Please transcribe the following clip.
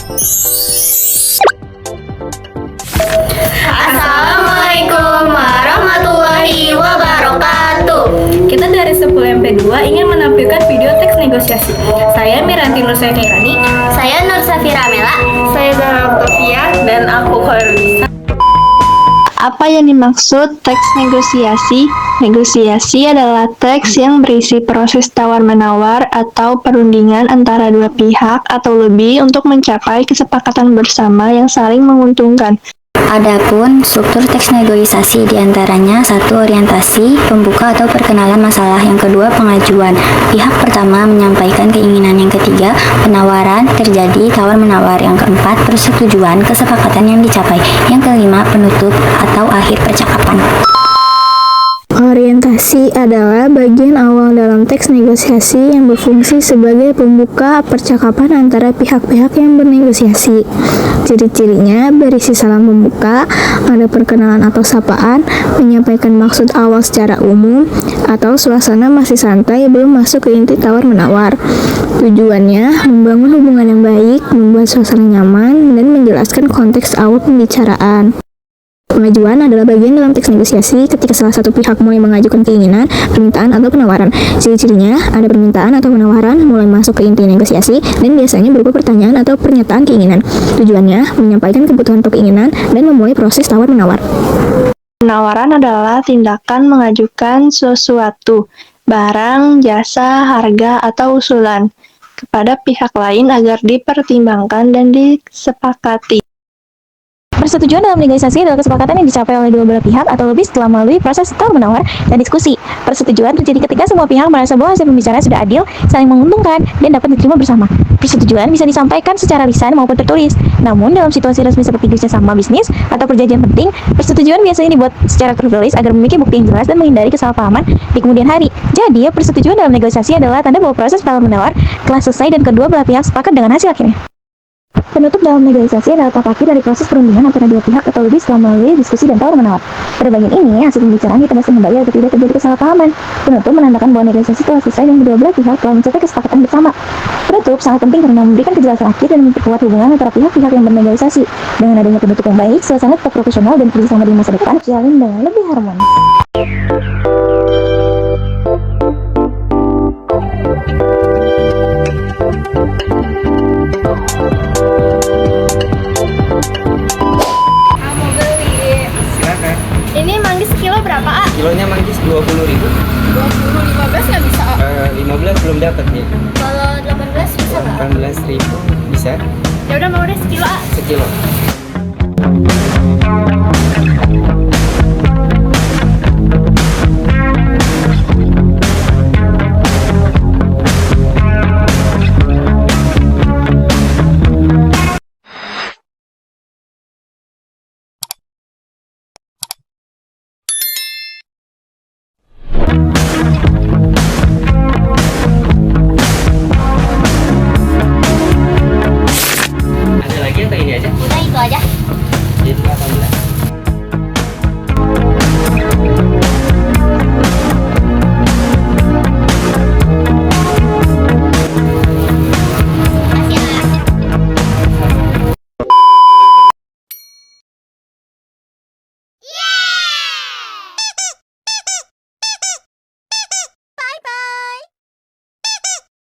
Assalamualaikum warahmatullahi wabarakatuh. Kita dari 10 MP2 ingin menampilkan video teks negosiasi. Saya Miranti Nursairani. Saya Nur Safira Mela. Saya Zara Octavia. Dan aku Khairunisa. Apa yang dimaksud teks negosiasi? Negosiasi adalah teks yang berisi proses tawar-menawar atau perundingan antara dua pihak atau lebih untuk mencapai kesepakatan bersama yang saling menguntungkan. Adapun struktur teks negosiasi diantaranya satu orientasi, pembuka atau perkenalan masalah, yang kedua pengajuan, pihak pertama menyampaikan keinginan, yang ketiga penawaran, terjadi tawar-menawar, yang keempat persetujuan, kesepakatan yang dicapai, yang kelima penutup atau akhir percakapan. Orientasi adalah bagian awal dalam teks negosiasi yang berfungsi sebagai pembuka percakapan antara pihak-pihak yang bernegosiasi. Ciri-cirinya berisi salam pembuka, ada perkenalan atau sapaan, menyampaikan maksud awal secara umum, atau suasana masih santai belum masuk ke inti tawar-menawar. Tujuannya membangun hubungan yang baik, membuat suasana nyaman, dan menjelaskan konteks awal pembicaraan. Pengajuan adalah bagian dalam teks negosiasi ketika salah satu pihak mulai mengajukan keinginan, permintaan, atau penawaran. Ciri-cirinya ada permintaan atau penawaran mulai masuk ke inti negosiasi dan biasanya berupa pertanyaan atau pernyataan keinginan. Tujuannya menyampaikan kebutuhan atau keinginan dan memulai proses tawar-menawar. Penawaran adalah tindakan mengajukan sesuatu, barang, jasa, harga, atau usulan kepada pihak lain agar dipertimbangkan dan disepakati. Persetujuan dalam negosiasi adalah kesepakatan yang dicapai oleh dua belah pihak atau lebih setelah melalui proses tawar-menawar dan diskusi. Persetujuan terjadi ketika semua pihak merasa bahwa hasil pembicaraan sudah adil, saling menguntungkan, dan dapat diterima bersama. Persetujuan bisa disampaikan secara lisan maupun tertulis. Namun, dalam situasi resmi seperti kerjasama bisnis atau perjanjian penting, persetujuan biasanya dibuat secara tertulis agar memiliki bukti yang jelas dan menghindari kesalahpahaman di kemudian hari. Jadi, persetujuan dalam negosiasi adalah tanda bahwa proses tawar-menawar telah selesai dan kedua belah pihak sepakat dengan hasil akhirnya. Penutup dalam negosiasi adalah tahap akhir dari proses perundingan antara dua pihak atau lebih setelah melalui diskusi dan tawar-menawar. Pada bagian ini, hasil pembicaraan ditegaskan kembali agar tidak terjadi kesalahpahaman. Penutup menandakan bahwa negosiasi telah selesai dan kedua belah pihak telah mencapai kesepakatan bersama. Penutup sangat penting karena memberikan kejelasan akhir dan memperkuat hubungan antara pihak-pihak yang bernegosiasi. Dengan adanya penutup yang baik, suasana tetap profesional dan kerjasama di masa depan terjalin dengan lebih harmonis. Ini manggis kilo berapa, A? Kilonya manggis 20.000. 15 nggak bisa, A? 15 belum dapat nih. Kalau 18 bisa nggak? 18.000 bisa. Ya udah mau deh sekilo, A. Sekilo.